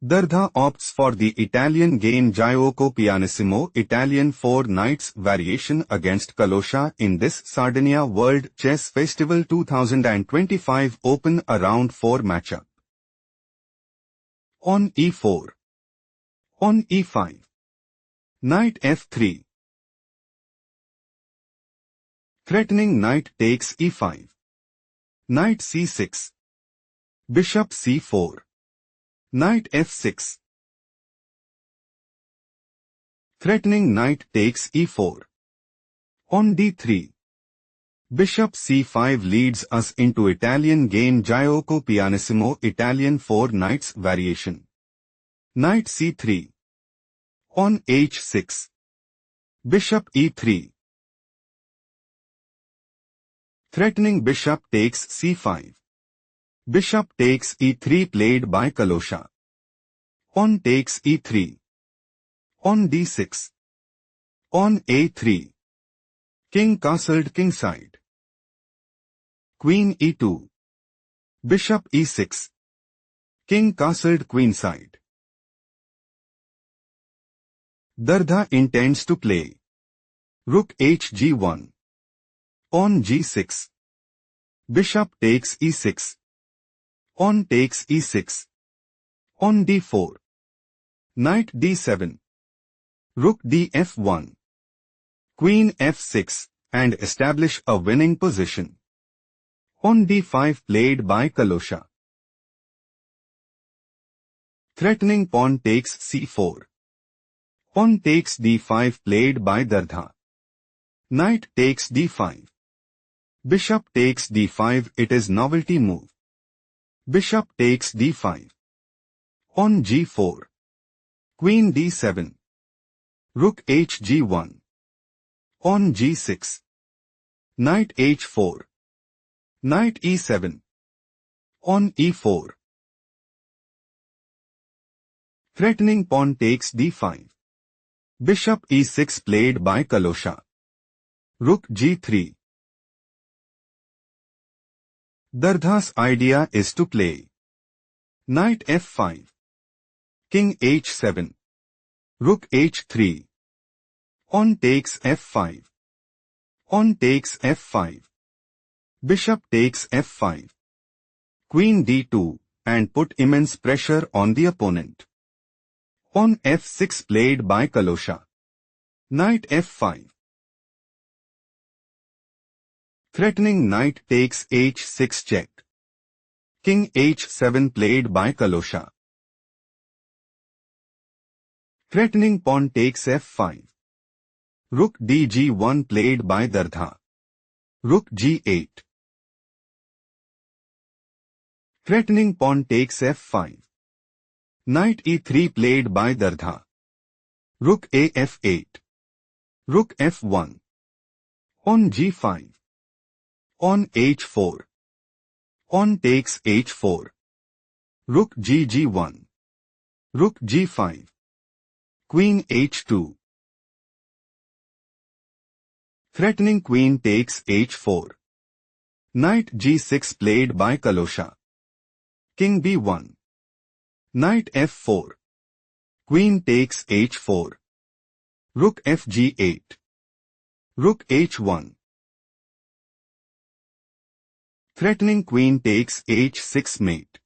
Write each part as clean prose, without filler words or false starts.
Dardha opts for the Italian game Gioco Pianissimo Italian 4 Knights variation against Kalosha in this Sardinia World Chess Festival 2025 Open a Round 4 matchup. On e4. On e5. Knight f3. Threatening knight takes e5. Knight c6. Bishop c4. Knight f6. Threatening knight takes e4. On d3. Bishop c5 leads us into Italian game Gioco Pianissimo Italian 4 Knights variation. Knight c3. On h6. Bishop e3. Threatening bishop takes c5. Bishop takes e3 played by Kalosha. On takes e3. On d6. On a3. King castled kingside. Queen e2. Bishop e6. King castled queenside. Dardha intends to play rook hg1. On g6. Bishop takes e6. On takes e6. On d4. Knight d7. Rook df1. Queen f6 and establish a winning position. On d5 played by Kalosha. Threatening pawn takes c4. Pawn takes d5 played by Dardha. Knight takes d5. Bishop takes d5. It is novelty move. Bishop takes d5. On g4. Queen d7. Rook hg1. On g6. Knight h4. Knight e7. On e4. Threatening pawn takes d5. Bishop e6 played by Kalosha. Rook g3. Dardha's idea is to play Knight f5. King h7. Rook h3. On takes f5. On takes f5. Bishop takes f5. Queen d2 and put immense pressure on the opponent. On f6 played by Kalosha. Knight f5. Threatening knight takes h6 check. King h7 played by Kalosha. Threatening pawn takes f5. Rook dg1 played by Dardha. Rook g8. Threatening pawn takes f5. Knight e3 played by Dardha. Rook af8. Rook f1. On g5. On h4. On takes h4. Rook gg1. Rook g5. Queen h2. Threatening queen takes h4. Knight g6 played by Kalosha. King b1. Knight f4. Queen takes h4. Rook fg8. Rook h1. Threatening queen takes h6 mate.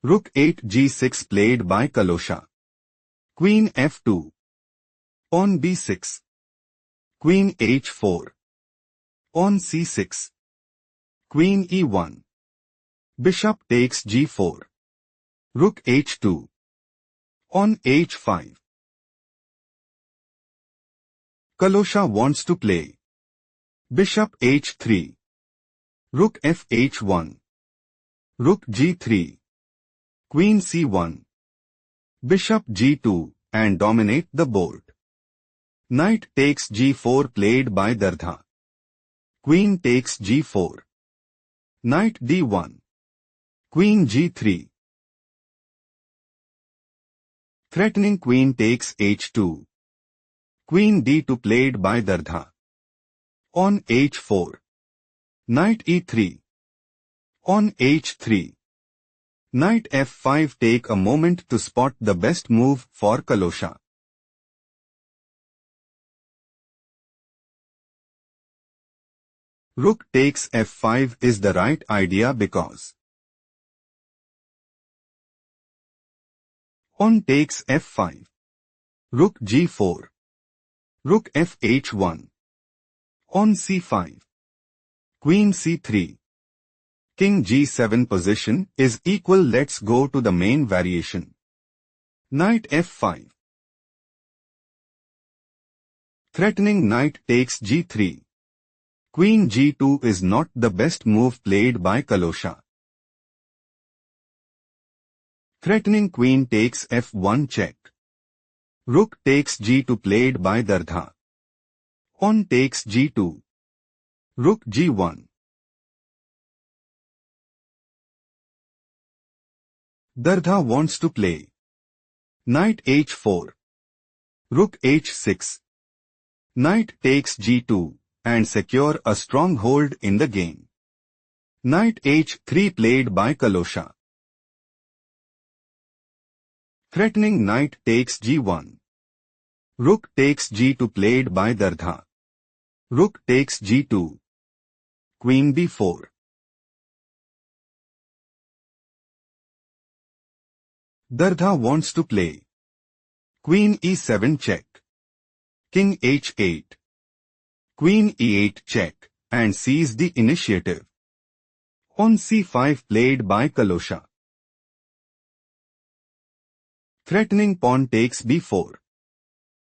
Rook 8 g6 played by Kalosha. Queen f2. On b6. Queen h4. On c6. Queen e1. Bishop takes g4. Rook h2. On h5. Kalosha wants to play Bishop h3. Rook fh1. Rook g3. Queen c1. Bishop g2 and dominate the board. Knight takes g4 played by Dardha. Queen takes g4. Knight d1. Queen g3. Threatening queen takes h2. Queen d2 played by Dardha. On h4. Knight e3. On h3. Knight f5. Take a moment to spot the best move for Kalosha. Rook takes f5 is the right idea because pawn takes f5, rook g4, rook fh1, pawn c5, queen c3, king g7 position is equal. Let's go to the main variation. Knight f5. Threatening knight takes g3. Queen g2 is not the best move played by Kalosha. Threatening queen takes f1 check. Rook takes g2 played by Dardha. Pawn takes g2. Rook g1. Dardha wants to play knight h4. Rook h6. Knight takes g2 and secure a stronghold in the game. Knight h3 played by Kalosha. Threatening knight takes g1. Rook takes g2 played by Dardha. Rook takes g2. Queen b4. Dardha wants to play queen e7 check. King h8. Queen e8 check and seize the initiative. Pawn c5 played by Kalosha. Threatening pawn takes b4.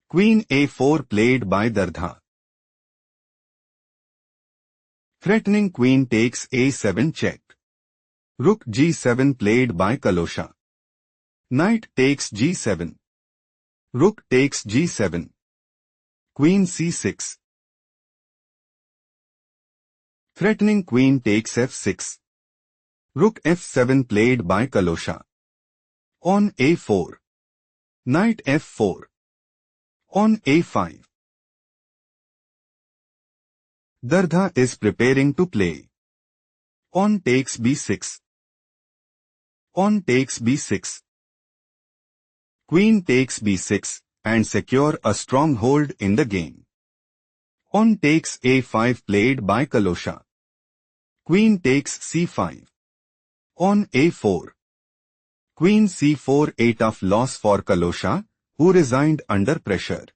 Queen a4 played by Dardha. Threatening queen takes a7 check. Rook g7 played by Kalosha. Knight takes g7. Rook takes g7. Queen c6. Threatening queen takes f6. Rook f7 played by Kalosha. Pawn a4. Knight f4. Pawn a5. Dardha is preparing to play. Pawn takes b6. Pawn takes b6. Queen takes b6 and secure a stronghold in the game. Pawn takes a5 played by Kalosha. Queen takes c5. Pawn a4. Queen c4. A tough loss for Kalosha, who resigned under pressure.